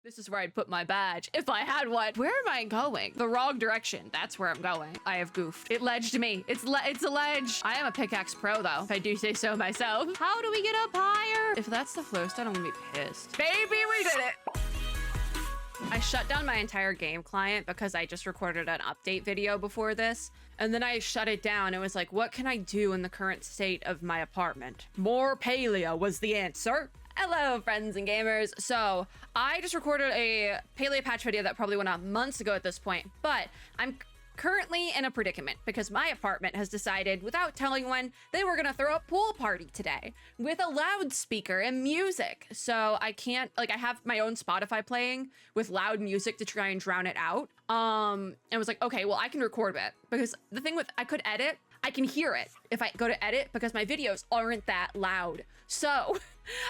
This is where I'd put my badge, if I had one. Where am I going? The wrong direction. That's where I'm going. I have goofed. It ledged me. It's a ledge. I am a pickaxe pro, though, if I do say so myself. How do we get up higher? If that's the flowstone, I'm gonna be pissed. Baby, we did it. I shut down my entire game client because I just recorded an update video before this. And then I shut it down. It was like, what can I do in the current state of my apartment? More Palia was the answer. Hello, friends and gamers. So I just recorded a Palia patch video that probably went out months ago at this point, but I'm currently in a predicament because my apartment has decided, without telling when, they were gonna throw a pool party today with a loudspeaker and music. So I can't, like, I have my own Spotify playing with loud music to try and drown it out. And I was like, okay, well, I can record it because the thing with, I could edit, I can hear it if I go to edit because my videos aren't that loud. So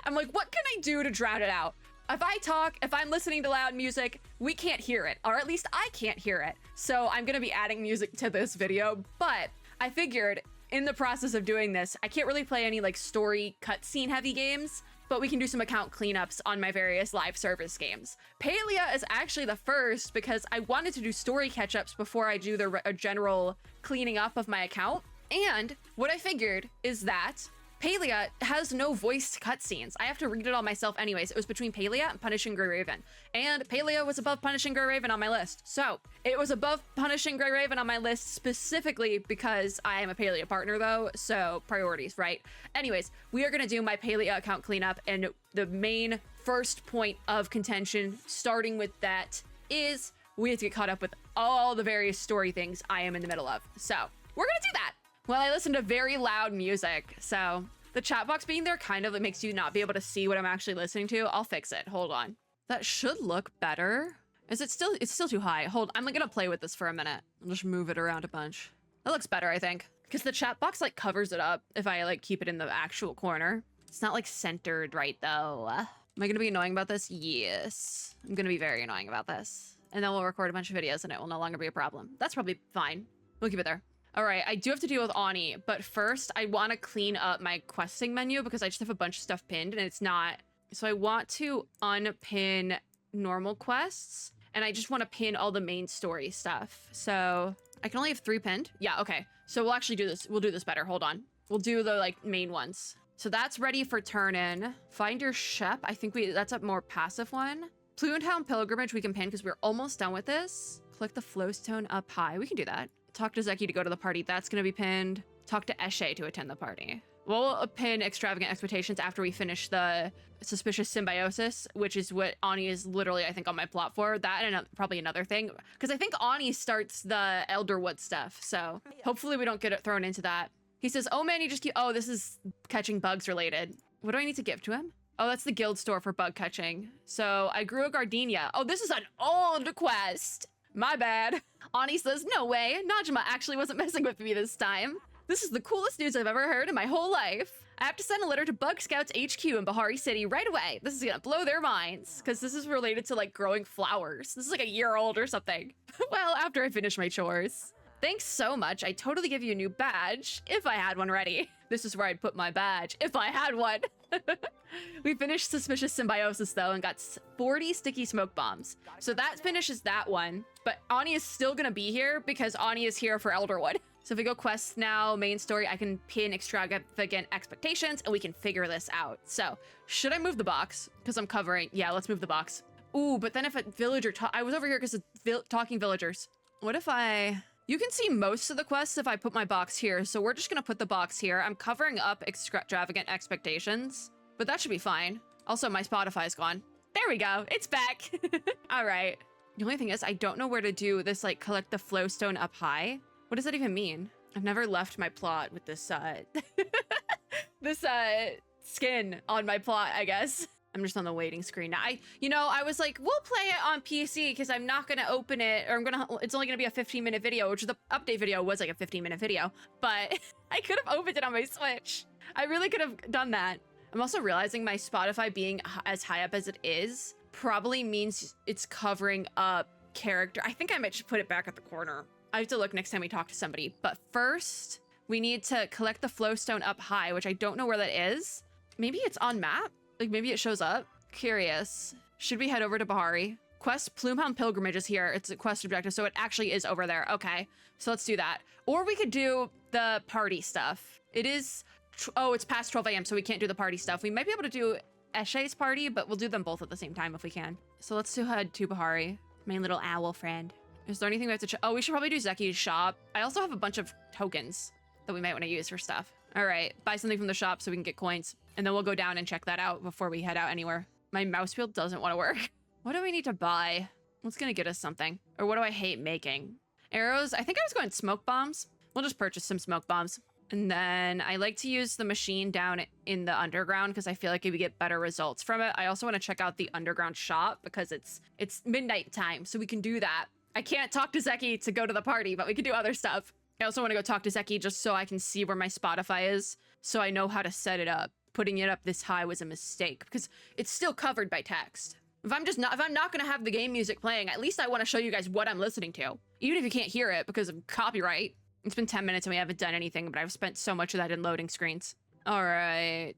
I'm like, what can I do to drown it out? If I talk, if I'm listening to loud music, we can't hear it, or at least I can't hear it. So I'm gonna be adding music to this video, but I figured in the process of doing this, I can't really play any like story cutscene heavy games, but we can do some account cleanups on my various live service games. Palia is actually the first because I wanted to do story catch-ups before I do the general cleaning up of my account. And what I figured is that Palia has no voiced cutscenes. I have to read it all myself anyways. It was between Palia and Punishing Grey Raven. And Palia was above Punishing Grey Raven on my list. So it was above Punishing Grey Raven on my list specifically because I am a Palia partner though. So priorities, right? Anyways, we are gonna do my Palia account cleanup, and the main first point of contention, starting with that, is we have to get caught up with all the various story things I am in the middle of. So we're gonna do that. Well, I listen to very loud music, so the chat box being there kind of makes you not be able to see what I'm actually listening to. I'll fix it. Hold on. That should look better. Is it still? It's still too high. Hold, I'm gonna play with this for a minute. I'll just move it around a bunch. That looks better, I think, because the chat box like covers it up if I like keep it in the actual corner. It's not like centered right though. Am I gonna be annoying about this? Yes, I'm gonna be very annoying about this. And then we'll record a bunch of videos and it will no longer be a problem. That's probably fine. We'll keep it there. All right, I do have to deal with Ani, but first I want to clean up my questing menu because I just have a bunch of stuff pinned and it's not. So I want to unpin normal quests and I just want to pin all the main story stuff. So I can only have 3 pinned. Yeah, okay. So we'll actually do this. We'll do this better. Hold on. We'll do the like main ones. So that's ready for turn in. Find your shep. I think that's a more passive one. Plutown Pilgrimage we can pin because we're almost done with this. Click the flowstone up high. We can do that. Talk to Zeki to go to the party. That's going to be pinned. Talk to Eshe to attend the party. We'll pin Extravagant Expectations after we finish the Suspicious Symbiosis, which is what Ani is literally, I think, on my plot for. That and probably another thing. Because I think Ani starts the Elderwood stuff. So hopefully we don't get it thrown into that. He says, oh man, you just keep... Oh, this is catching bugs related. What do I need to give to him? Oh, that's the guild store for bug catching. So I grew a gardenia. Oh, this is an old quest. My bad. Ani says, no way. Najma actually wasn't messing with me this time. This is the coolest news I've ever heard in my whole life. I have to send a letter to Bug Scouts HQ in Bahari City right away. This is gonna blow their minds because this is related to like growing flowers. This is like a year old or something. Well, after I finish my chores. Thanks so much. I totally give you a new badge if I had one ready. This is where I'd put my badge if I had one. We finished Suspicious Symbiosis though and got 40 sticky smoke bombs. So that finishes that one, but Ani is still gonna be here because Ani is here for Elderwood. So if we go quests now, main story, I can pin Extravagant Expectations and we can figure this out. So should I move the box? Because I'm covering, yeah, let's move the box. Ooh, but then if a villager, I was over here because of talking villagers. What if you can see most of the quests if I put my box here, so we're just gonna put the box here. I'm covering up Extravagant Expectations, but that should be fine. Also, my Spotify's gone. There we go, it's back. All right. The only thing is, I don't know where to do this, like, collect the flowstone up high. What does that even mean? I've never left my plot with this, this, skin on my plot, I guess. I'm just on the waiting screen now. I was like, we'll play it on PC because I'm not gonna open it, or it's only gonna be a 15-minute video, which the update video was like a 15-minute video, but I could have opened it on my Switch. I really could have done that. I'm also realizing my Spotify being as high up as it is probably means it's covering up character. I think I might just put it back at the corner. I have to look next time we talk to somebody, but first we need to collect the flowstone up high, which I don't know where that is. Maybe it's on map? Like maybe it shows up? Curious. Should we head over to Bahari? Quest Plumehound Pilgrimage is here. It's a quest objective, so it actually is over there. Okay, so let's do that. Or we could do the party stuff. It is, oh, it's past 12 a.m., so we can't do the party stuff. We might be able to do Eshe's party, but we'll do them both at the same time if we can. So let's head to Bahari, my little owl friend. Is there anything we have to oh, we should probably do Zeki's shop. I also have a bunch of tokens that we might want to use for stuff. All right, buy something from the shop so we can get coins, and then we'll go down and check that out before we head out anywhere. My mouse wheel doesn't want to work. What do we need to buy? What's gonna get us something? Or what do I hate making? Arrows, I think I was going smoke bombs. We'll just purchase some smoke bombs. And then I like to use the machine down in the underground because I feel like we get better results from it. I also want to check out the underground shop because it's midnight time, so we can do that. I can't talk to Zeki to go to the party, but we can do other stuff. I also want to go talk to Zeki just so I can see where my Spotify is, so I know how to set it up. Putting it up this high was a mistake because it's still covered by text. If I'm not gonna have the game music playing, at least I want to show you guys what I'm listening to, even if you can't hear it because of copyright. It's been 10 minutes and we haven't done anything, but I've spent so much of that in loading screens. All right,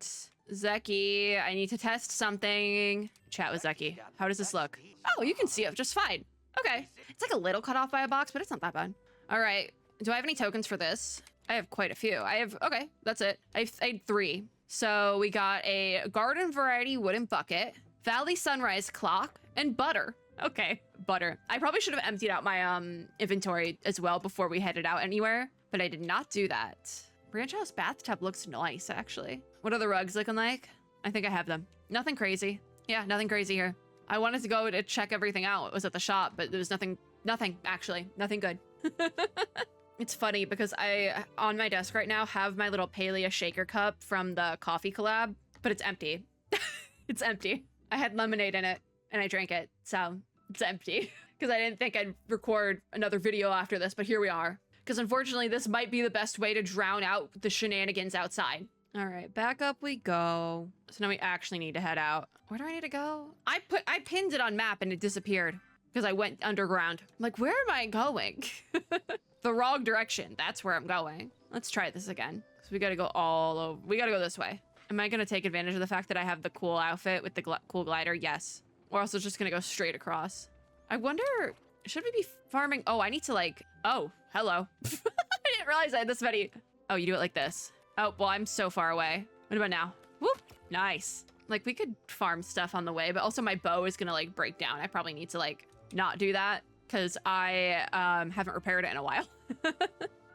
Zeki, I need to test something. Chat with Zeki. How does this look? Oh, you can see it just fine. Okay, it's like a little cut off by a box, but it's not that bad. All right, do I have any tokens for this? I have quite a few. Okay, that's it. I had 3. So we got a garden variety wooden bucket, Valley Sunrise clock, and butter. Okay, butter. I probably should have emptied out my inventory as well before we headed out anywhere, but I did not do that. Branch House bathtub looks nice, actually. What are the rugs looking like? I think I have them. Nothing crazy. Yeah, nothing crazy here. I wanted to go to check everything out. It was at the shop, but there was nothing actually. Nothing good. It's funny because I, on my desk right now, have my little Palia shaker cup from the coffee collab, but it's empty. It's empty. I had lemonade in it and I drank it, so it's empty. Because I didn't think I'd record another video after this, but here we are. Because unfortunately, this might be the best way to drown out the shenanigans outside. All right, back up we go. So now we actually need to head out. Where do I need to go? I pinned it on map and it disappeared because I went underground. I'm like, where am I going? The wrong direction. That's where I'm going. Let's try this again. So we gotta go all over. We gotta go this way. Am I gonna take advantage of the fact that I have the cool outfit with the cool glider? Yes. We're also just gonna go straight across. I wonder, should we be farming? Oh, I need to like, oh, hello. I didn't realize I had this many. Oh, you do it like this. Oh, well, I'm so far away. What about now? Whoop, nice. Like we could farm stuff on the way, but also my bow is gonna like break down. I probably need to like not do that because I haven't repaired it in a while.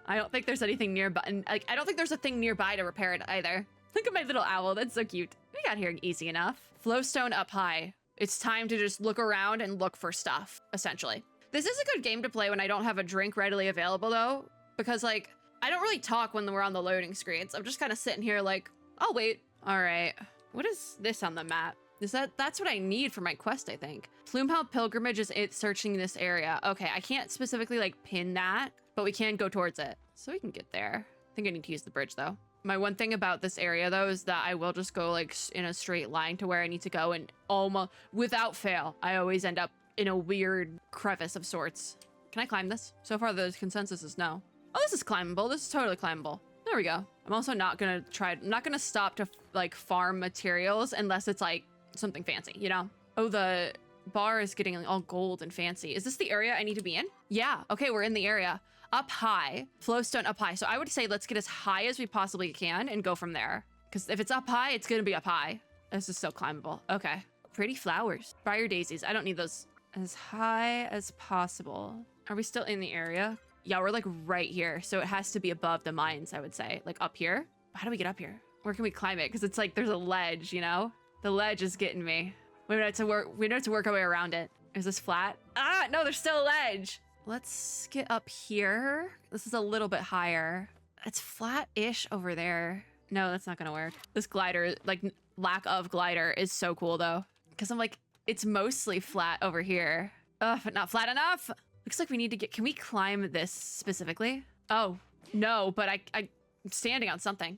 I don't think there's anything nearby. And like, I don't think there's a thing nearby to repair it either. Look at my little owl. That's so cute. We got here easy enough. Flowstone up high. It's time to just look around and look for stuff, essentially. This is a good game to play when I don't have a drink readily available, though, because, like, I don't really talk when we're on the loading screens. I'm just kind of sitting here like, I'll wait. All right. What is this on the map? That's what I need for my quest, I think. Plumehound Pilgrimage is it searching this area. Okay, I can't specifically, like, pin that, but we can go towards it. So we can get there. I think I need to use the bridge, though. My one thing about this area, though, is that I will just go, like, in a straight line to where I need to go, and almost, without fail, I always end up in a weird crevice of sorts. Can I climb this? So far, the consensus is no. Oh, this is climbable. This is totally climbable. There we go. I'm also not gonna I'm not gonna stop to, like, farm materials unless it's, like, something fancy, you know? Oh, the bar is getting all gold and fancy. Is this the area I need to be in? Yeah, okay, we're in the area. Up high, flowstone up high. So I would say let's get as high as we possibly can and go from there. Because if it's up high, it's gonna be up high. This is so climbable. Okay. Pretty flowers. Briar daisies. I don't need those. As high as possible. Are we still in the area? Yeah, we're like right here. So it has to be above the mines, I would say. Like up here. How do we get up here? Where can we climb it? Because it's like there's a ledge, you know? The ledge is getting me. We have to work our way around it. Is this flat? Ah, no, there's still a ledge. Let's get up here. This is a little bit higher. It's flat-ish over there. No, that's not gonna work. This glider, like lack of glider is so cool though. Because I'm like, it's mostly flat over here. Ugh, but not flat enough. Looks like we need to can we climb this specifically? Oh, no, but I'm standing on something.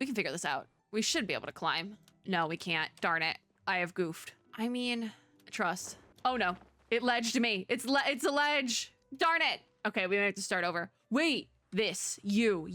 We can figure this out. We should be able to climb. No, we can't. Darn it. I have goofed. I mean, trust. Oh no. It ledged me. It's a ledge. Darn it. Okay, we might have to start over. Wait, yes. You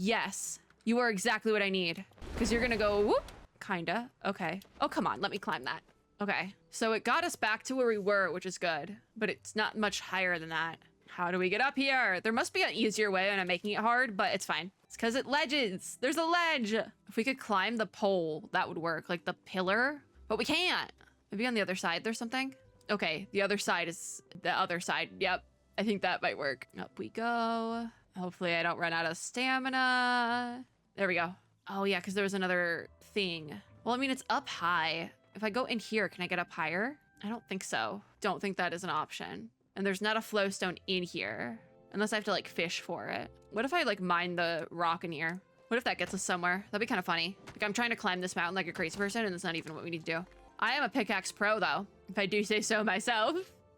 are exactly what I need. Because you're gonna go, whoop, kinda. Okay. Oh, come on, let me climb that. Okay, So it got us back to where we were, which is good, but it's not much higher than that. How do we get up here? There must be an easier way and I'm making it hard, but it's fine. It's because it ledges. There's a ledge. If we could climb the pole, that would work, like the pillar, but we can't. Maybe on the other side there's something. Okay, the other side is the other side. Yep, I think that might work. Up we go. Hopefully I don't run out of stamina. There we go. Oh yeah, because there was another thing. Well, I mean, it's up high. If I go in here, can I get up higher? I don't think so. Don't think that is an option. And there's not a flowstone in here, unless I have to like fish for it. What if I like mine the rock in here? What if that gets us somewhere? That'd be kind of funny. Like I'm trying to climb this mountain like a crazy person and that's not even what we need to do. I am a pickaxe pro though, if I do say so myself.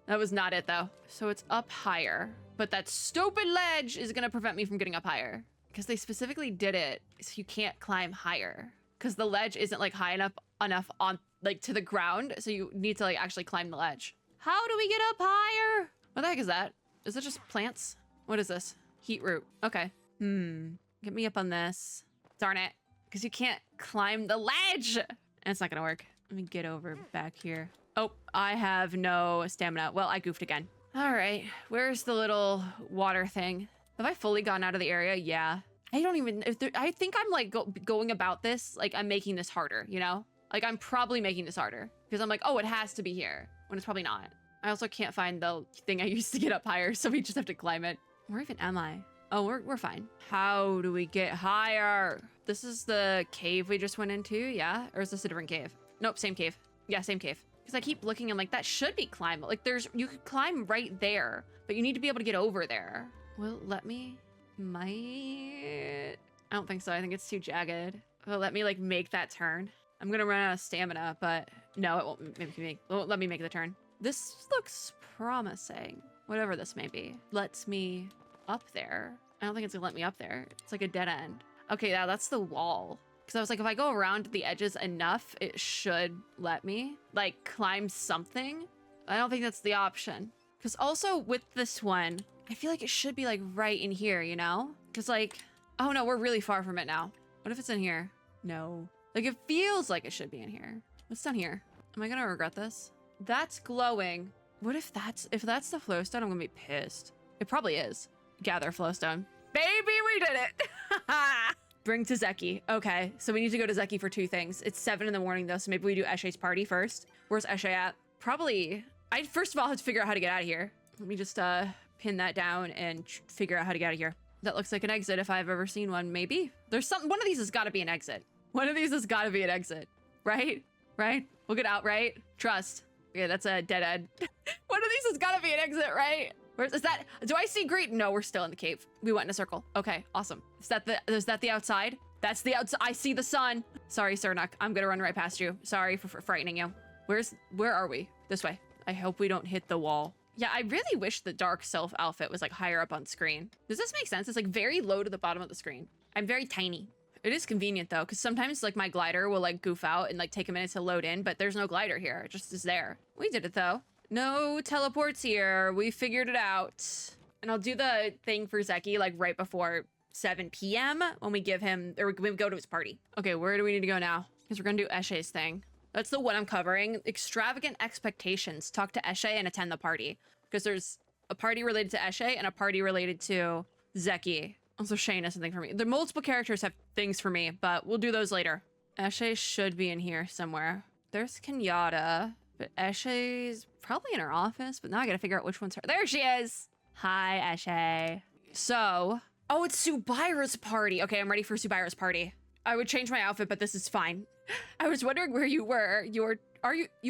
That was not it though. So it's up higher, but that stupid ledge is gonna prevent me from getting up higher because they specifically did it so you can't climb higher because the ledge isn't like high enough on like to the ground. So you need to like actually climb the ledge. How do we get up higher? What the heck is that? Is it just plants? What is this? Heat root. Okay. Get me up on this. Darn it. Because you can't climb the ledge. And it's not gonna work. Let me get over back here. Oh, I have no stamina. Well, I goofed again. All right. Where's the little water thing? Have I fully gone out of the area? Yeah. I don't even, I think I'm like going about this, like I'm making this harder, you know? Like I'm probably making this harder because I'm like, oh, it has to be here when it's probably not. I also can't find the thing I used to get up higher, so we just have to climb it. Where even am I? Oh, we're fine. How do we get higher? This is the cave we just went into, yeah? Or is this a different cave? Nope, same cave. Yeah, same cave. Because I keep looking, I'm like, that should be climbable. Like you could climb right there, but you need to be able to get over there. Will it let me? Might. I don't think so. I think it's too jagged. Will it let me like make that turn? I'm gonna run out of stamina, but no, it won't let me make the turn. This looks promising. Whatever this may be. Lets me up there. I don't think it's gonna let me up there. It's like a dead end. Okay, yeah, that's the wall. Because I was like, if I go around the edges enough, it should let me like climb something. I don't think that's the option. Because also with this one, I feel like it should be like right in here, you know? Because like, oh no, we're really far from it now. What if it's in here? No. Like it feels like it should be in here. What's down here? Am I gonna regret this? That's glowing. What if that's the flowstone? I'm gonna be pissed. It probably is. Gather flowstone. Baby, we did it. Bring to Zeki. Okay, so we need to go to Zeki for two things. It's 7 in the morning though, so maybe we do Eshe's party first. Where's Eshe at? Probably, I first of all have to figure out how to get out of here. Let me just pin that down and figure out how to get out of here. That looks like an exit if I've ever seen one, maybe. There's one of these has gotta be an exit. One of these has gotta be an exit, right? Right? We'll get out, right? Trust. Okay, that's a dead end. One of these has gotta be an exit, right? Is that, do I see green? No, we're still in the cave. We went in a circle. Okay, awesome. Is that the outside? That's the outside. I see the sun. Sorry, Sernuk. I'm gonna run right past you. Sorry for frightening you. Where are we? This way. I hope we don't hit the wall. Yeah, I really wish the dark self outfit was like higher up on screen. Does this make sense? It's like very low to the bottom of the screen. I'm very tiny. It is convenient though, because sometimes like my glider will like goof out and like take a minute to load in, but there's no glider here. It just is there. We did it though. No teleports here. We figured it out. And I'll do the thing for Zeki like right before 7 p.m. when we give him, or we go to his party. Okay, where do we need to go now? Because we're gonna do Eshe's thing. That's the one I'm covering. Extravagant expectations. Talk to Eshe and attend the party. Because there's a party related to Eshe and a party related to Zeki. Also, Shane has something for me. The multiple characters have things for me, but we'll do those later. Eshe should be in here somewhere. There's Kenyatta, but Eshe's probably in her office, but now I gotta figure out which one's her. There she is! Hi, Eshe. So, oh, it's Subaira's party. Okay, I'm ready for Subaira's party. I would change my outfit, but this is fine. I was wondering where you were. You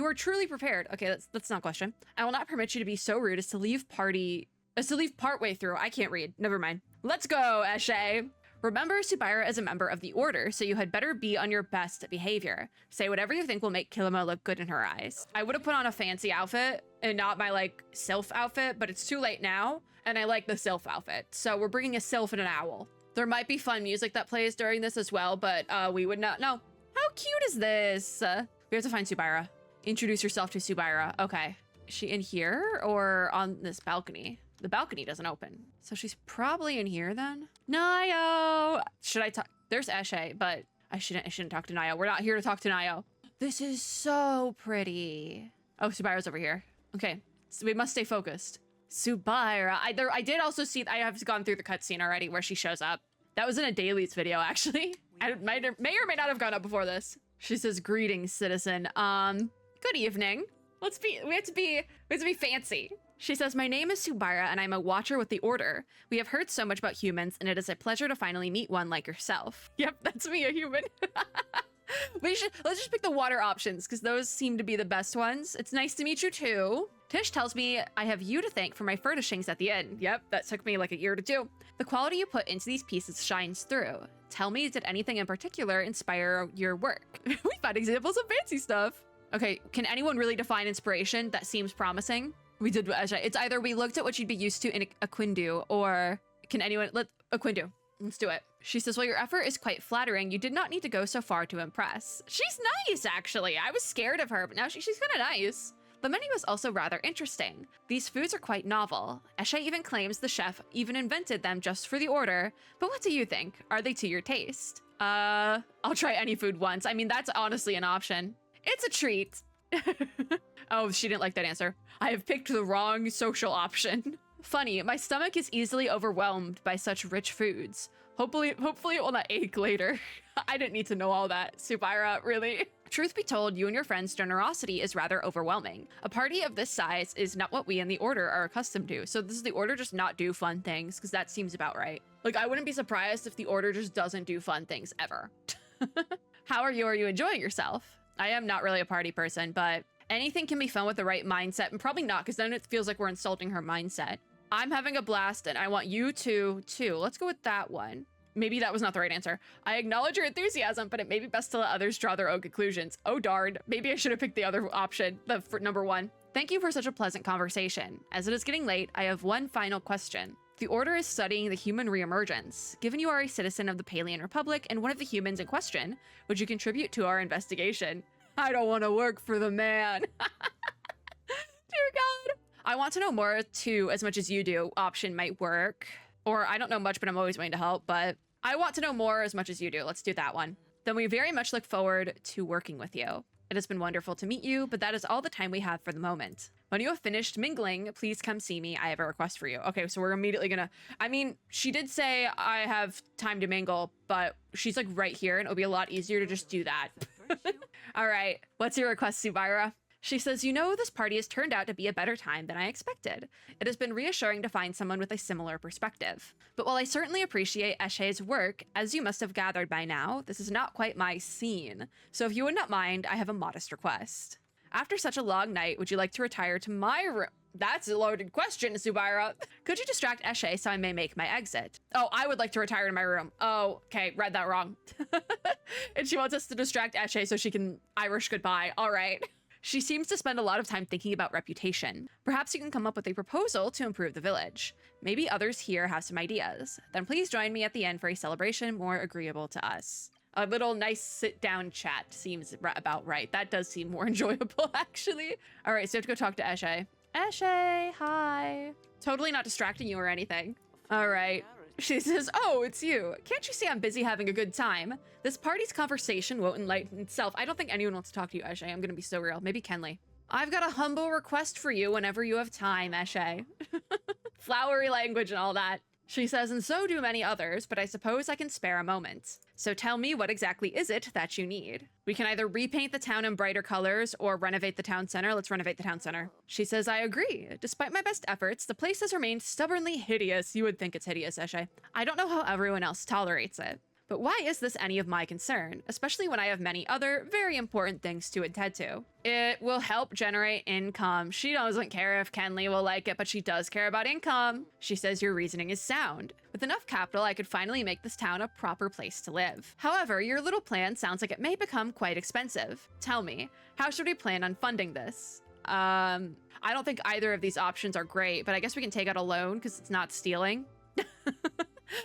are truly prepared. Okay, that's not a question. I will not permit you to be so rude as to leave partway through. I can't read. Never mind. Let's go, Eshe. Remember Subaira is a member of the Order, so you had better be on your best behavior. Say whatever you think will make Kilimo look good in her eyes. I would have put on a fancy outfit and not my like sylph outfit, but it's too late now, and I like the sylph outfit. So we're bringing a sylph and an owl. There might be fun music that plays during this as well, but we would not know. How cute is this? We have to find Subaira. Introduce yourself to Subaira. Okay. Is she in here or on this balcony? The balcony doesn't open. So she's probably in here then. Nayo! Should I talk? There's Eshe, but I shouldn't talk to Nayo. We're not here to talk to Nayo. This is so pretty. Oh, Subaira's over here. Okay, so we must stay focused. Subaira. I did also see, I have gone through the cutscene already where she shows up. That was in a dailies video, actually. I may or may not have gone up before this. She says, greetings, citizen. Good evening. We have to be fancy. She says, my name is Subaira and I'm a watcher with the Order. We have heard so much about humans and it is a pleasure to finally meet one like yourself. Yep, that's me, a human. Let's just pick the water options because those seem to be the best ones. It's nice to meet you too. Tish tells me I have you to thank for my furnishings at the inn. Yep, that took me like a year to do. The quality you put into these pieces shines through. Tell me, did anything in particular inspire your work? We found examples of fancy stuff. Okay, can anyone really define inspiration? That seems promising. We did, it's either we looked at what you'd be used to in Aquindu, or can anyone, Aquindu. Let's do it. She says, well, your effort is quite flattering. You did not need to go so far to impress. She's nice, actually. I was scared of her, but now she's kind of nice. The menu was also rather interesting. These foods are quite novel. Eshe even claims the chef even invented them just for the Order. But what do you think? Are they to your taste? I'll try any food once. I mean, that's honestly an option. It's a treat. Oh, she didn't like that answer. I have picked the wrong social option. Funny, my stomach is easily overwhelmed by such rich foods. Hopefully it will not ache later. I didn't need to know all that. Subaira, really? Truth be told, you and your friend's generosity is rather overwhelming. A party of this size is not what we in the Order are accustomed to. So does the Order just not do fun things? Because that seems about right. Like, I wouldn't be surprised if the Order just doesn't do fun things ever. How are you? Are you enjoying yourself? I am not really a party person, but anything can be fun with the right mindset, and probably not, because then it feels like we're insulting her mindset. I'm having a blast, and I want you to, too. Let's go with that one. Maybe that was not the right answer. I acknowledge your enthusiasm, but it may be best to let others draw their own conclusions. Oh, darn. Maybe I should have picked the other option, for number one. Thank you for such a pleasant conversation. As it is getting late, I have one final question. The Order is studying the human reemergence. Given you are a citizen of the Palian Republic and one of the humans in question, would you contribute to our investigation? I don't want to work for the man. Dear God. I want to know more too, as much as you do. Option might work. Or I don't know much, but I'm always willing to help. But I want to know more as much as you do. Let's do that one. Then we very much look forward to working with you. It has been wonderful to meet you, but that is all the time we have for the moment. When you have finished mingling, please come see me. I have a request for you. Okay, so we're immediately gonna... I mean, she did say I have time to mingle, but she's like right here, and it'll be a lot easier to just do that. All right, what's your request, Subaira? She says, you know, this party has turned out to be a better time than I expected. It has been reassuring to find someone with a similar perspective. But while I certainly appreciate Eshe's work, as you must have gathered by now, this is not quite my scene. So if you would not mind, I have a modest request. After such a long night, would you like to retire to my room? That's a loaded question, Subaira. Could you distract Eshe so I may make my exit? Oh, I would like to retire to my room. Oh, okay, read that wrong. And she wants us to distract Eshe so she can Irish goodbye. All right. She seems to spend a lot of time thinking about reputation. Perhaps you can come up with a proposal to improve the village. Maybe others here have some ideas. Then please join me at the end for a celebration more agreeable to us. A little nice sit-down chat seems about right. That does seem more enjoyable, actually. All right, so I have to go talk to Eshe. Eshe, hi. Totally not distracting you or anything. All right. She says, oh, it's you. Can't you see I'm busy having a good time? This party's conversation won't enlighten itself. I don't think anyone wants to talk to you, Eshe. I'm gonna be so real. Maybe Kenley. I've got a humble request for you whenever you have time, Eshe. Flowery language and all that. She says, and so do many others, but I suppose I can spare a moment. So tell me, what exactly is it that you need? We can either repaint the town in brighter colors or renovate the town center. Let's renovate the town center. She says, I agree. Despite my best efforts, the place has remained stubbornly hideous. You would think it's hideous, Eshe. I don't know how everyone else tolerates it. But why is this any of my concern, especially when I have many other very important things to attend to? It will help generate income. She doesn't care if Kenley will like it, but she does care about income. She says your reasoning is sound. With enough capital, I could finally make this town a proper place to live. However, your little plan sounds like it may become quite expensive. Tell me, how should we plan on funding this? I don't think either of these options are great, but I guess we can take out a loan because it's not stealing.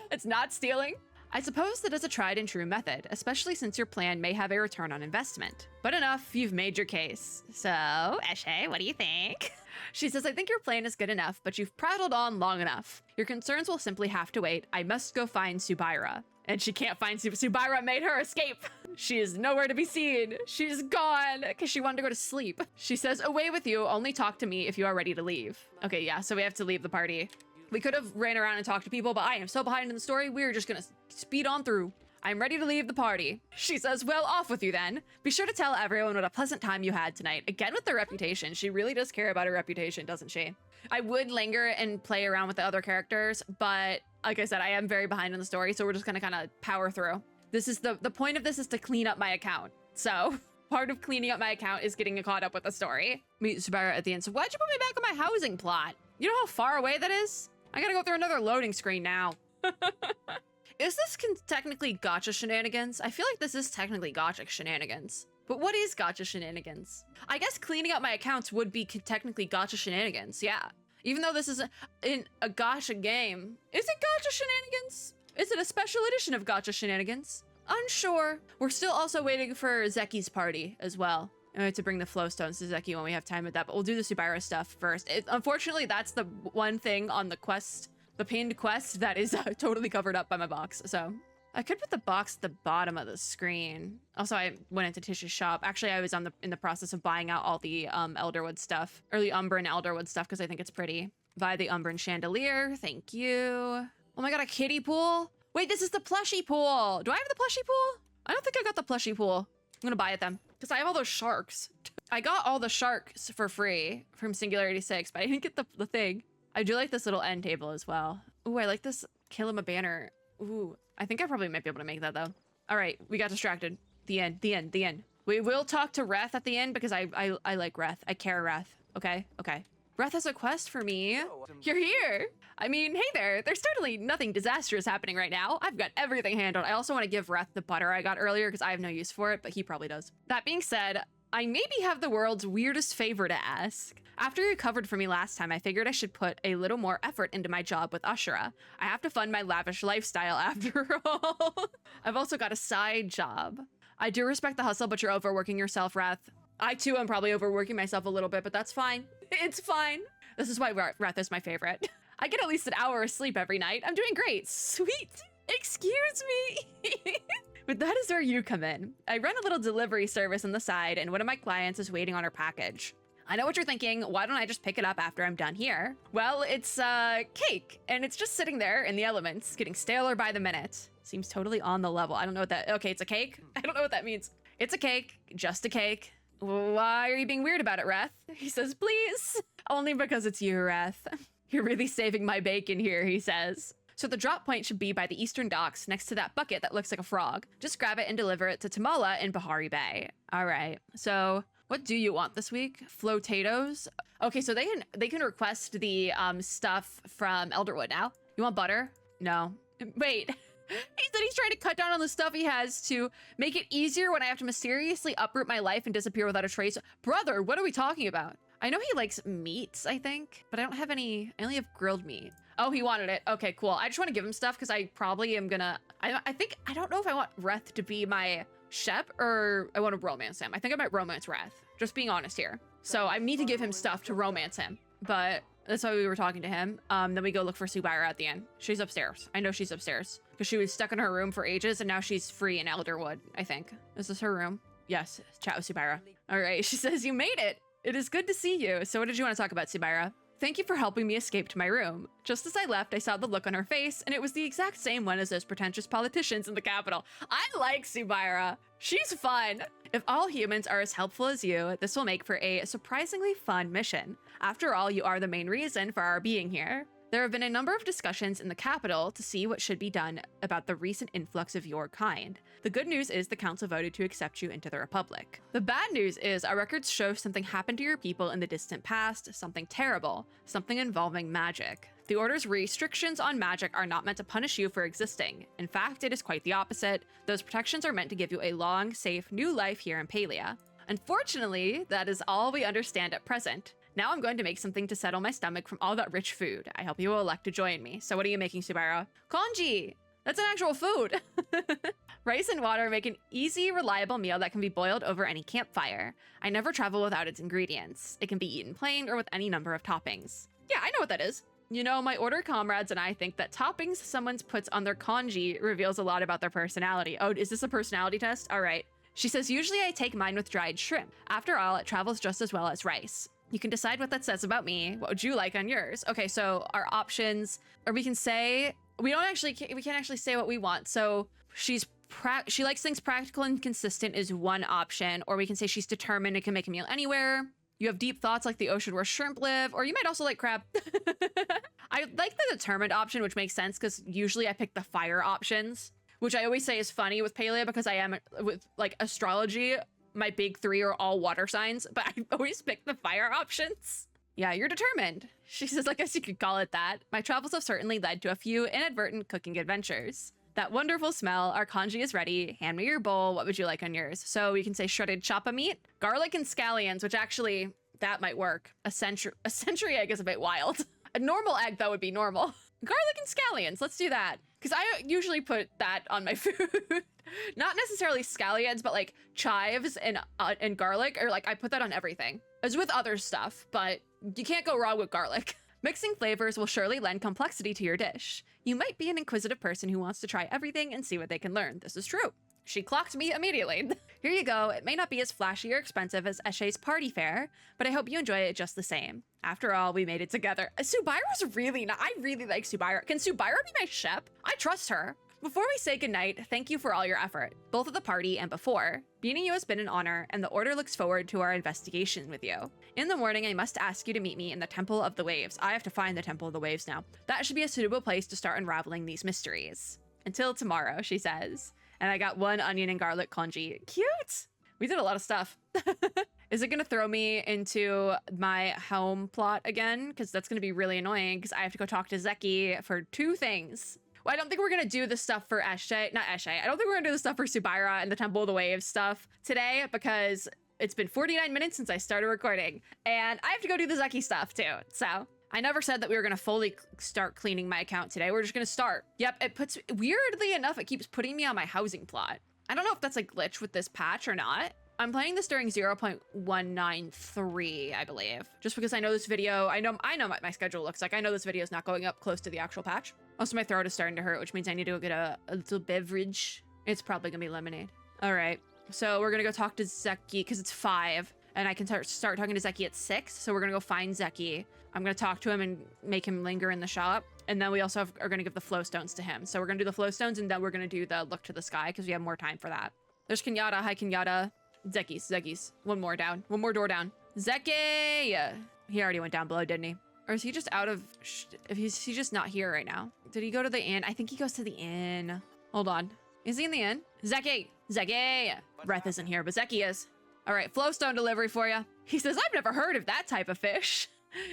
It's not stealing. I suppose that is a tried and true method, especially since your plan may have a return on investment. But enough, you've made your case. So, Eshe, what do you think? She says, I think your plan is good enough, but you've prattled on long enough. Your concerns will simply have to wait. I must go find Subaira. And she can't find Subaira made her escape. She is nowhere to be seen. She's gone because she wanted to go to sleep. She says, away with you. Only talk to me if you are ready to leave. Okay, yeah, so we have to leave the party. We could have ran around and talked to people, but I am so behind in the story. We're just gonna speed on through. I'm ready to leave the party. She says, well, off with you then. Be sure to tell everyone what a pleasant time you had tonight. Again with the reputation. She really does care about her reputation, doesn't she? I would linger and play around with the other characters, but like I said, I am very behind in the story, so we're just gonna kind of power through. This is the point of this is to clean up my account. So part of cleaning up my account is getting caught up with the story. Meet Subaira at the end. So why'd you put me back on my housing plot? You know how far away that is? I gotta go through another loading screen now. Is this technically gacha shenanigans? I feel like this is technically gacha shenanigans. But what is gacha shenanigans? I guess cleaning up my accounts would be technically gacha shenanigans, yeah. Even though this is in a gacha game. Is it gacha shenanigans? Is it a special edition of gacha shenanigans? Unsure. We're still also waiting for Zeki's party as well. And we have to bring the flowstones to Zeki when we have time with that, but we'll do the Subaira stuff first. Unfortunately, that's the one thing on the quest, the pinned quest, that is totally covered up by my box, so. I could put the box at the bottom of the screen. Also, I went into Tish's shop. Actually, I was in the process of buying out all the Elderwood stuff, or the Umbran Elderwood stuff, because I think it's pretty. Buy the Umbran chandelier, thank you. Oh my god, a kiddie pool? Wait, this is the plushie pool. Do I have the plushie pool? I don't think I got the plushie pool. I'm gonna buy it then, because I have all those sharks. I got all the sharks for free from Singularity 6, but I didn't get the thing. I do like this little end table as well. Ooh, I like this kill him a banner. Ooh, I think I probably might be able to make that though. All right, we got distracted. The end. We will talk to Reth at the end because I like Reth. I care Reth, okay? Reth has a quest for me. You're here. I mean, hey there. There's certainly nothing disastrous happening right now. I've got everything handled. I also want to give Reth the butter I got earlier because I have no use for it, but he probably does. That being said, I maybe have the world's weirdest favor to ask. After you covered for me last time, I figured I should put a little more effort into my job with Ashura. I have to fund my lavish lifestyle after all. I've also got a side job. I do respect the hustle, but you're overworking yourself, Reth. I too am probably overworking myself a little bit, but that's fine. It's fine. This is why Reth is my favorite. I get at least an hour of sleep every night. I'm doing great. Sweet. Excuse me. But that is where you come in. I run a little delivery service on the side, and one of my clients is waiting on her package. I know what you're thinking. Why don't I just pick it up after I'm done here? Well, it's cake, and it's just sitting there in the elements, getting staler by the minute. Seems totally on the level. I don't know what that... Okay, it's a cake? I don't know what that means. It's a cake. Just a cake. Why are you being weird about it, Reth? He says, please. Only because it's you, Reth. You're really saving my bacon here, he says. So the drop point should be by the eastern docks next to that bucket that looks like a frog. Just grab it and deliver it to Tamala in Bahari Bay. All right, so what do you want this week? Flotatoes? Okay, so they can request the stuff from Elderwood now. You want butter? No. Wait. He said he's trying to cut down on the stuff he has to make it easier when I have to mysteriously uproot my life and disappear without a trace. Brother, what are we talking about? I know he likes meats, I think, but I don't have any. I only have grilled meat. Oh, he wanted it. Okay, cool. I just want to give him stuff because I probably am gonna... I don't know if I want Reth to be my Shep or I want to romance him. I think I might romance Reth, just being honest here. So I need to give him stuff to romance him, but that's why we were talking to him. Then we go look for Subaira at the end. She's upstairs. I know she's upstairs because she was stuck in her room for ages and now she's free in Elderwood, I think. Is this her room? Yes, chat with Subaira. All right, she says, you made it. It is good to see you. So what did you want to talk about, Subaira? Thank you for helping me escape to my room. Just as I left, I saw the look on her face, and it was the exact same one as those pretentious politicians in the Capitol. I like Subaira. She's fun. If all humans are as helpful as you, this will make for a surprisingly fun mission. After all, you are the main reason for our being here. There have been a number of discussions in the Capitol to see what should be done about the recent influx of your kind. The good news is the council voted to accept you into the Republic. The bad news is our records show something happened to your people in the distant past, something terrible, something involving magic. The Order's restrictions on magic are not meant to punish you for existing. In fact, it is quite the opposite. Those protections are meant to give you a long, safe, new life here in Palia. Unfortunately, that is all we understand at present. Now I'm going to make something to settle my stomach from all that rich food. I hope you will elect to join me. So what are you making, Subaira? Congee! That's an actual food! Rice and water make an easy, reliable meal that can be boiled over any campfire. I never travel without its ingredients. It can be eaten plain or with any number of toppings. Yeah, I know what that is. You know, my order comrades and I think that toppings someone puts on their kanji reveals a lot about their personality. Oh, is this a personality test? All right. She says, usually I take mine with dried shrimp. After all, it travels just as well as rice. You can decide what that says about me. What would you like on yours? Okay, so our options, or we can say, we can't actually say what we want. So she likes things practical and consistent is one option, or we can say she's determined and can make a meal anywhere. You have deep thoughts like the ocean where shrimp live, or you might also like crab. I like the determined option, which makes sense because usually I pick the fire options, which I always say is funny with Palia because I am with like astrology. My big three are all water signs, but I always pick the fire options. Yeah, you're determined. She says, I guess you could call it that. My travels have certainly led to a few inadvertent cooking adventures. That wonderful smell, our kanji is ready. Hand me your bowl. What would you like on yours? So we can say shredded choppa meat, garlic and scallions, which actually, that might work. A century egg is a bit wild. A normal egg, though, would be normal. Garlic and scallions, let's do that. Because I usually put that on my food. Not necessarily scallions, but like chives and garlic, or like I put that on everything. As with other stuff, but you can't go wrong with garlic. Mixing flavors will surely lend complexity to your dish. You might be an inquisitive person who wants to try everything and see what they can learn. This is true. She clocked me immediately. Here you go. It may not be as flashy or expensive as Eshe's party fare, but I hope you enjoy it just the same. After all, we made it together. Subiro's really nice. I really like Subiro. Can Subiro be my shep? I trust her. Before we say goodnight, thank you for all your effort, both at the party and before. Meeting you has been an honor, and the Order looks forward to our investigation with you. In the morning, I must ask you to meet me in the Temple of the Waves. I have to find the Temple of the Waves now. That should be a suitable place to start unraveling these mysteries. Until tomorrow, she says. And I got one onion and garlic kanji. Cute! We did a lot of stuff. Is it gonna throw me into my home plot again? Because that's gonna be really annoying because I have to go talk to Zeki for two things. Well, I don't think we're gonna do the stuff for Eshe, not Eshe. I don't think we're gonna do the stuff for Subaira and the Temple of the Waves stuff today because it's been 49 minutes since I started recording and I have to go do the Zeki stuff too. So I never said that we were gonna fully start cleaning my account today. We're just gonna start. Yep, it puts, weirdly enough, it keeps putting me on my housing plot. I don't know if that's a glitch with this patch or not. I'm playing this during 0.193, I believe. Just because I know this video, I know what my schedule looks like. I know this video is not going up close to the actual patch. Also, my throat is starting to hurt, which means I need to go get a little beverage. It's probably gonna be lemonade. All right, so we're gonna go talk to Zeki because it's 5 and I can start talking to Zeki at 6. So we're gonna go find Zeki. I'm gonna talk to him and make him linger in the shop. And then we also are gonna give the flow stones to him. So we're gonna do the flow stones and then we're gonna do the look to the sky because we have more time for that. There's Kenyatta. Hi, Kenyatta. Zeki's. One more down. One more door down. Zeki! He already went down below, didn't he? Or is he just out of... He's just not here right now. Did he go to the inn? I think he goes to the inn. Hold on. Is he in the inn? Zeki! Zeki! Breath isn't here, but Zeki is. All right, flowstone delivery for you. He says, I've never heard of that type of fish.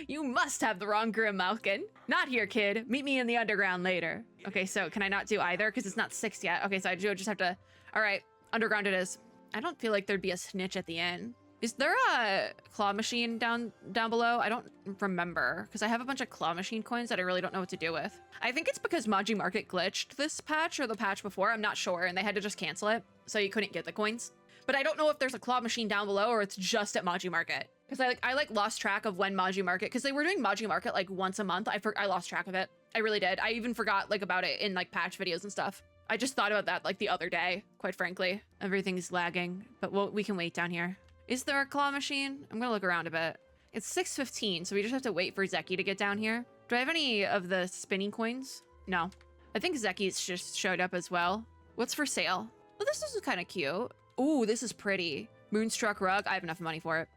You must have the wrong Grim Malkin. Not here, kid. Meet me in the underground later. Okay, so can I not do either? Because it's not 6 yet. Okay, so I do just have to... All right, underground it is. I don't feel like there'd be a snitch at the end. Is there a claw machine down below? I don't remember because I have a bunch of claw machine coins that I really don't know what to do with. I think it's because Maji Market glitched this patch or the patch before. I'm not sure, and they had to just cancel it, so you couldn't get the coins. But I don't know if there's a claw machine down below or it's just at Maji Market. Because I lost track of when Maji Market, because they were doing Maji Market like once a month. I lost track of it. I really did. I even forgot like about it in like patch videos and stuff. I just thought about that like the other day, quite frankly. Everything's lagging, but we can wait down here. Is there a claw machine? I'm gonna look around a bit. It's 6:15, so we just have to wait for Zeki to get down here. Do I have any of the spinning coins? No. I think Zeki's just showed up as well. What's for sale? Well, this is kind of cute. Ooh, this is pretty. Moonstruck rug. I have enough money for it.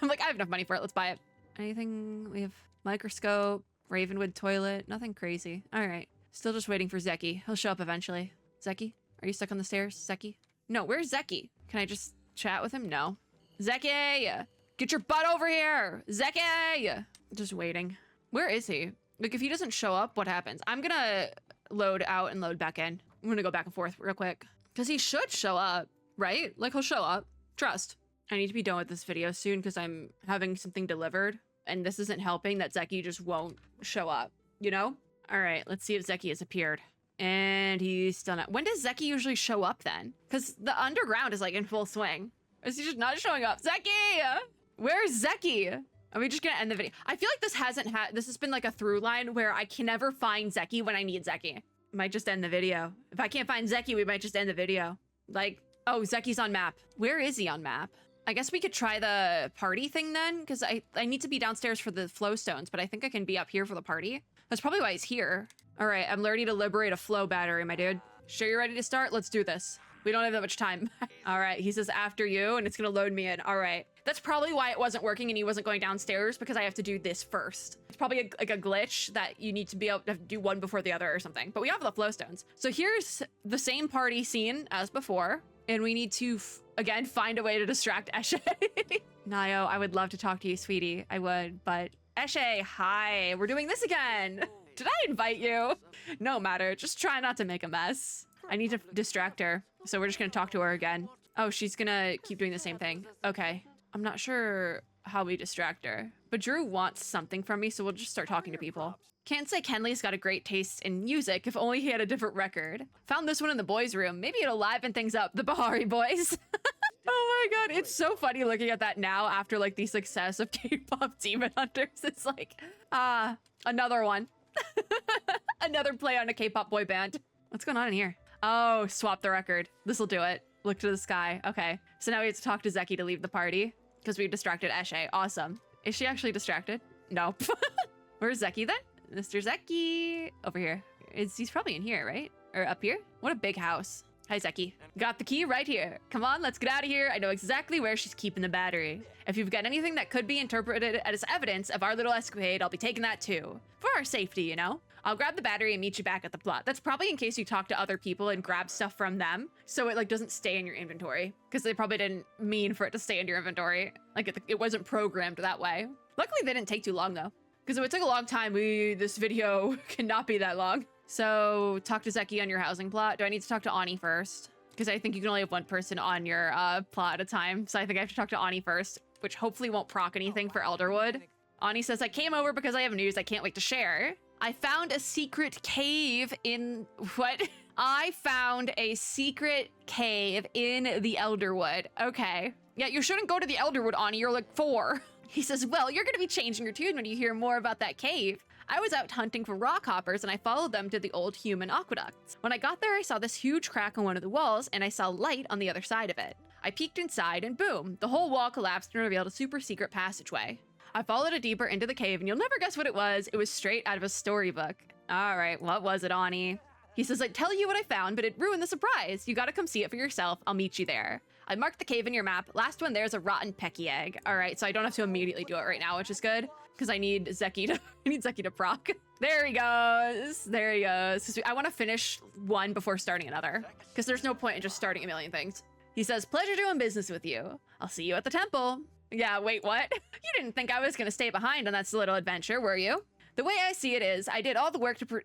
I'm like, I have enough money for it. Let's buy it. Anything? We have microscope, Ravenwood toilet. Nothing crazy. All right. Still just waiting for Zeki. He'll show up eventually. Zeki? Are you stuck on the stairs? Zeki? No, where's Zeki? Can I just chat with him? No. Zeki! Get your butt over here! Zeki! Just waiting. Where is he? Like, if he doesn't show up, what happens? I'm gonna load out and load back in. I'm gonna go back and forth real quick. Because he should show up, right? Like, he'll show up. Trust. I need to be done with this video soon because I'm having something delivered. And this isn't helping that Zeki just won't show up, you know? All right, let's see if Zeki has appeared. And he's still not. When does Zeki usually show up then? Because the underground is like in full swing. Is he just not showing up? Zeki! Where's Zeki? Are we just gonna end the video? I feel like this has been like a through line where I can never find Zeki when I need Zeki. Might just end the video. If I can't find Zeki, we might just end the video. Like, oh, Zeki's on map. Where is he on map? I guess we could try the party thing then, because I need to be downstairs for the flow stones, but I think I can be up here for the party. That's probably why he's here. All right, I'm ready to liberate a flow battery, my dude. Sure you're ready to start? Let's do this. We don't have that much time. All right, he says after you, and it's gonna load me in. All right. That's probably why it wasn't working and he wasn't going downstairs, because I have to do this first. It's probably like a glitch that you need to be able to do one before the other or something. But we have the flow stones. So here's the same party scene as before. And we need to, again, find a way to distract Eshe. Nayo, I would love to talk to you, sweetie. I would, but Eshe, hi. We're doing this again. Did I invite you? No matter. Just try not to make a mess. I need to distract her. So we're just going to talk to her again. Oh, she's going to keep doing the same thing. Okay. I'm not sure how we distract her, but Drew wants something from me, so we'll just start talking to people. Can't say Kenley's got a great taste in music, if only he had a different record. Found this one in the boys' room. Maybe it'll liven things up. The Bahari boys. Oh my god, it's so funny looking at that now after like the success of K-pop Demon Hunters. It's like, another one. Another play on a K-pop boy band. What's going on in here? Oh, swap the record. This'll do it. Look to the sky. Okay, so now we have to talk to Zeki to leave the party because we distracted Eshe. Awesome. Is she actually distracted? No. Where's Zeki then? Mr. Zeki. Over here. He's probably in here, right? Or up here? What a big house. Hi, Zeki. Got the key right here. Come on, let's get out of here. I know exactly where she's keeping the battery. If you've got anything that could be interpreted as evidence of our little escapade, I'll be taking that too. For our safety, you know? I'll grab the battery and meet you back at the plot. That's probably in case you talk to other people and grab stuff from them, so it like doesn't stay in your inventory, because they probably didn't mean for it to stay in your inventory. Like it wasn't programmed that way. Luckily, they didn't take too long though, because if it took a long time, this video cannot be that long. So talk to Zeki on your housing plot. Do I need to talk to Ani first? Because I think you can only have one person on your plot at a time. So I think I have to talk to Ani first, which hopefully won't proc anything for Elderwood. Ani says, I came over because I have news I can't wait to share. I found a secret cave in... What? I found a secret cave in the Elderwood. Okay. Yeah, you shouldn't go to the Elderwood, Ani. You're like 4. He says, well, you're going to be changing your tune when you hear more about that cave. I was out hunting for rock hoppers and I followed them to the old human aqueducts. When I got there, I saw this huge crack on one of the walls and I saw light on the other side of it. I peeked inside and boom, the whole wall collapsed and revealed a super secret passageway. I followed it deeper into the cave and you'll never guess what it was. It was straight out of a storybook. All right, what was it, Ani? He says, I'd tell you what I found, but it ruined the surprise. You gotta come see it for yourself. I'll meet you there. I marked the cave in your map. Last one there's a rotten pecky egg. All right, so I don't have to immediately do it right now, which is good, because I need Zeki to proc. There he goes. There he goes. I want to finish one before starting another, because there's no point in just starting a million things. He says, pleasure doing business with you. I'll see you at the temple. Yeah, wait, what? You didn't think I was going to stay behind on that little adventure, were you? The way I see it is, I did all the work to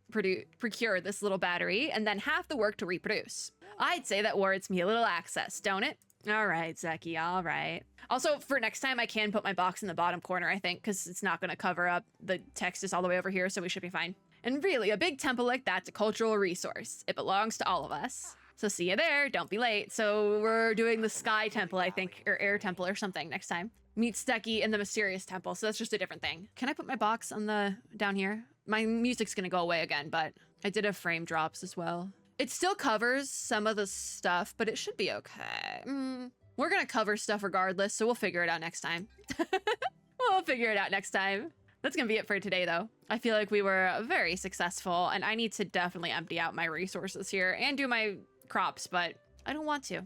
procure this little battery, and then half the work to reproduce. I'd say that warrants me a little access, don't it? All right, Zeki, all right. Also, for next time, I can put my box in the bottom corner, I think, because it's not going to cover up. The text is all the way over here, so we should be fine. And really, a big temple like that's a cultural resource. It belongs to all of us. So see you there, don't be late. So we're doing the Sky Temple, I think, or Air Temple or something next time. Meet Zeki in the Mysterious Temple, so that's just a different thing. Can I put my box on the down here? My music's gonna go away again, but I did have frame drops as well. It still covers some of the stuff, but it should be okay. We're gonna cover stuff regardless, so we'll figure it out next time. We'll figure it out next time. That's gonna be it for today, though. I feel like we were very successful, and I need to definitely empty out my resources here and do my crops, but I don't want to.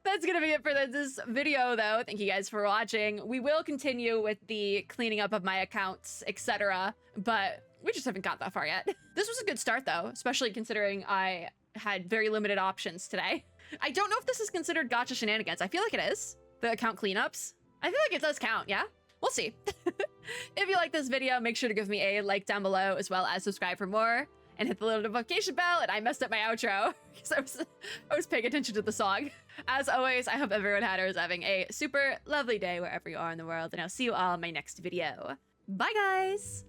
That's gonna be it for this video, though. Thank you guys for watching. We will continue with the cleaning up of my accounts, etc., but we just haven't got that far yet. This was a good start, though, especially considering I had very limited options today. I don't know if this is considered gacha shenanigans. I feel like it is. The account cleanups. I feel like it does count, yeah? We'll see. If you like this video, make sure to give me a like down below, as well as subscribe for more, and hit the little notification bell. And I messed up my outro because I was paying attention to the song. As always, I hope everyone is having a super lovely day wherever you are in the world, and I'll see you all in my next video. Bye, guys!